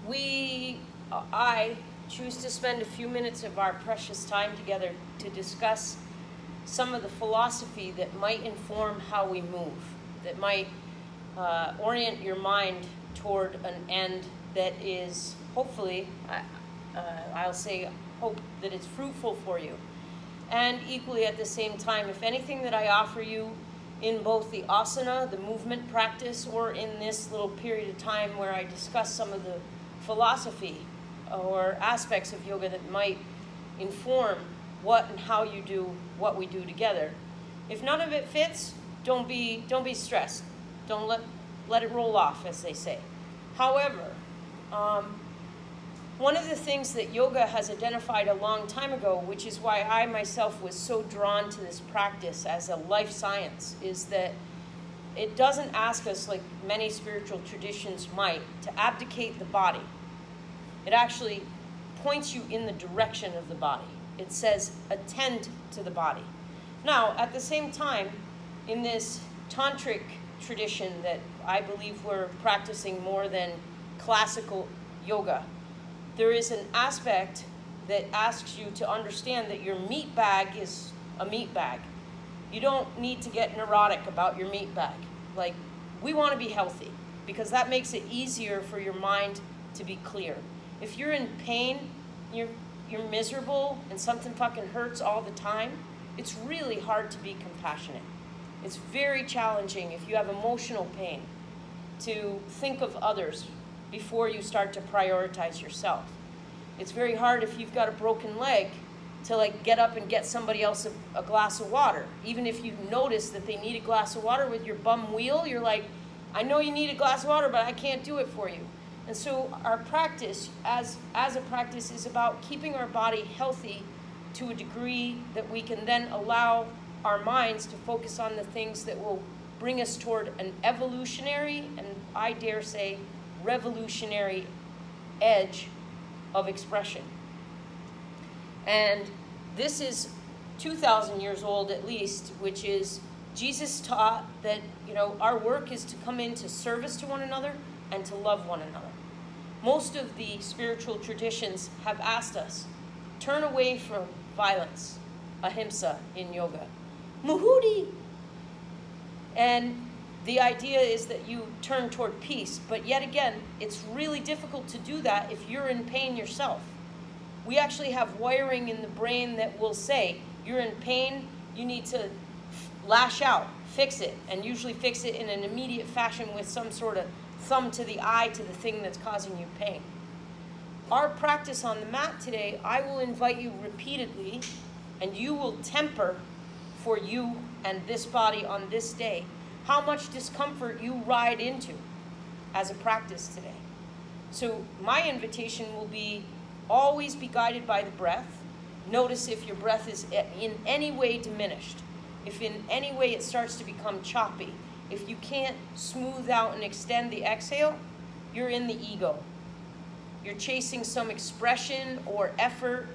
I choose to spend a few minutes of our precious time together to discuss some of the philosophy that might inform how we move, that might orient your mind toward an end that is hopefully, I'll say, hope that it's fruitful for you. And equally at the same time, if anything that I offer you in both the asana, the movement practice, or in this little period of time where I discuss some of the philosophy or aspects of yoga that might inform what and how you do what we do together. If none of it fits, don't be stressed. Don't let it roll off, as they say. However, one of the things that yoga has identified a long time ago, which is why I myself was so drawn to this practice as a life science, is that it doesn't ask us, like many spiritual traditions might, to abdicate the body. It actually points you in the direction of the body. It says, attend to the body. Now, at the same time, in this tantric tradition that I believe we're practicing more than classical yoga, there is an aspect that asks you to understand that your meat bag is a meat bag. You don't need to get neurotic about your meat bag. Like, we want to be healthy because that makes it easier for your mind to be clear. If you're in pain, you're miserable and something fucking hurts all the time, it's really hard to be compassionate. It's very challenging if you have emotional pain to think of others before you start to prioritize yourself. It's very hard if you've got a broken leg to like get up and get somebody else a glass of water. Even if you notice that they need a glass of water with your bum wheel, you're like, I know you need a glass of water, but I can't do it for you. And so our practice as a practice is about keeping our body healthy to a degree that we can then allow our minds to focus on the things that will bring us toward an evolutionary, and I dare say, revolutionary edge of expression. And this is 2,000 years old at least, which is Jesus taught that, you know, our work is to come into service to one another and to love one another. Most of the spiritual traditions have asked us, turn away from violence, ahimsa in yoga, muhuri. And the idea is that you turn toward peace, but yet again, it's really difficult to do that if you're in pain yourself. We actually have wiring in the brain that will say, you're in pain, you need to lash out, fix it, and usually fix it in an immediate fashion with some sort of thumb to the eye to the thing that's causing you pain. Our practice on the mat today, I will invite you repeatedly, and you will temper for you and this body on this day how much discomfort you ride into as a practice today. So my invitation will be always be guided by the breath. Notice if your breath is in any way diminished, if in any way it starts to become choppy. If you can't smooth out and extend the exhale, you're in the ego. You're chasing some expression or effort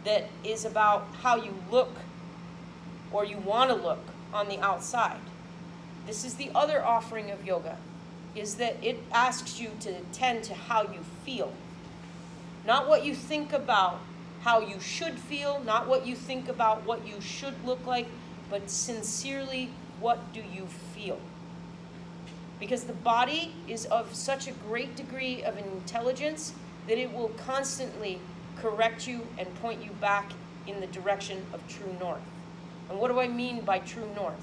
that is about how you look or you want to look on the outside. This is the other offering of yoga, is that it asks you to attend to how you feel. Not what you think about how you should feel, not what you think about what you should look like, but sincerely, what do you feel? Because the body is of such a great degree of intelligence that it will constantly correct you and point you back in the direction of true north. And what do I mean by true north?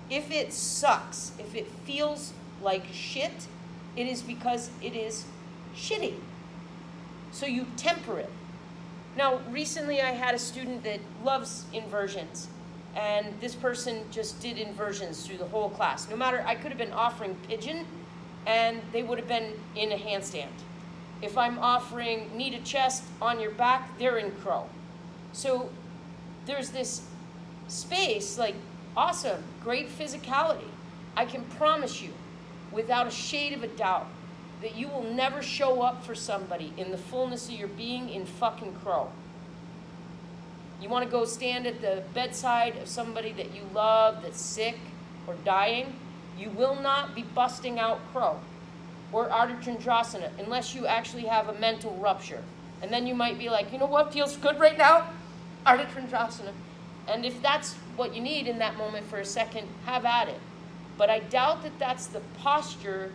If it sucks, if it feels like shit, it is because it is shitty. So you temper it. Now, recently I had a student that loves inversions, and this person just did inversions through the whole class. No matter, I could have been offering pigeon, and they would have been in a handstand. If I'm offering knee to chest on your back, they're in crow. So there's this space, like, awesome, great physicality. I can promise you, without a shade of a doubt, that you will never show up for somebody in the fullness of your being in fucking crow. You want to go stand at the bedside of somebody that you love that's sick or dying, you will not be busting out crow. or Ardha Chandrasana, unless you actually have a mental rupture. And then you might be like, you know what feels good right now? Ardha Chandrasana. And if that's what you need in that moment for a second, have at it. But I doubt that that's the posture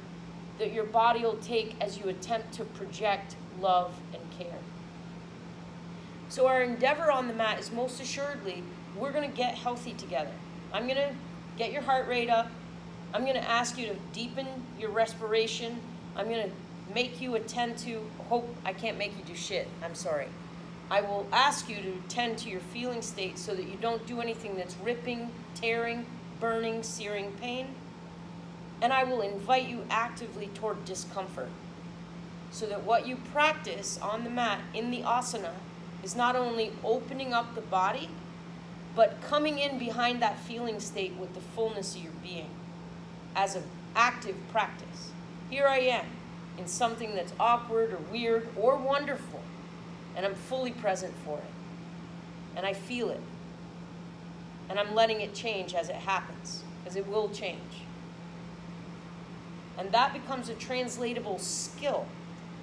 that your body will take as you attempt to project love and care. So our endeavor on the mat is most assuredly, we're going to get healthy together. I'm going to get your heart rate up. I'm going to ask you to deepen your respiration. I'm going to make you attend to, I can't make you do shit, I'm sorry. I will ask you to attend to your feeling state so that you don't do anything that's ripping, tearing, burning, searing pain. And I will invite you actively toward discomfort so that what you practice on the mat in the asana is not only opening up the body, but coming in behind that feeling state with the fullness of your being as an active practice. Here I am in something that's awkward or weird or wonderful, and I'm fully present for it. And I feel it. And I'm letting it change as it happens, because it will change. And that becomes a translatable skill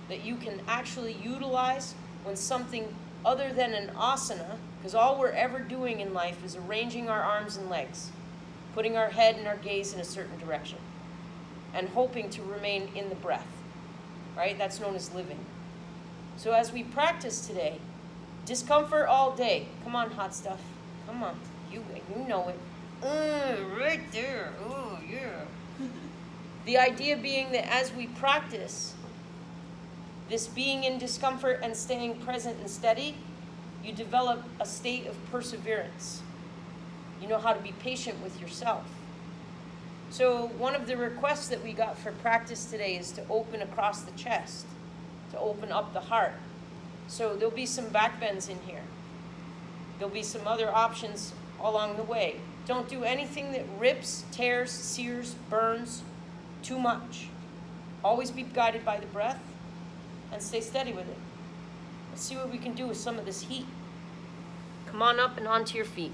that you can actually utilize when something other than an asana, because all we're ever doing in life is arranging our arms and legs, putting our head and our gaze in a certain direction, and hoping to remain in the breath, right? That's known as living. So as we practice today, discomfort all day. Come on, hot stuff. Come on. You know it. Right there. Oh, yeah. The idea being that as we practice this being in discomfort and staying present and steady, you develop a state of perseverance. You know how to be patient with yourself. So one of the requests that we got for practice today is to open across the chest, to open up the heart. So there'll be some back bends in here. There'll be some other options along the way. Don't do anything that rips, tears, sears, burns too much. Always be guided by the breath and stay steady with it. Let's see what we can do with some of this heat. Come on up and onto your feet.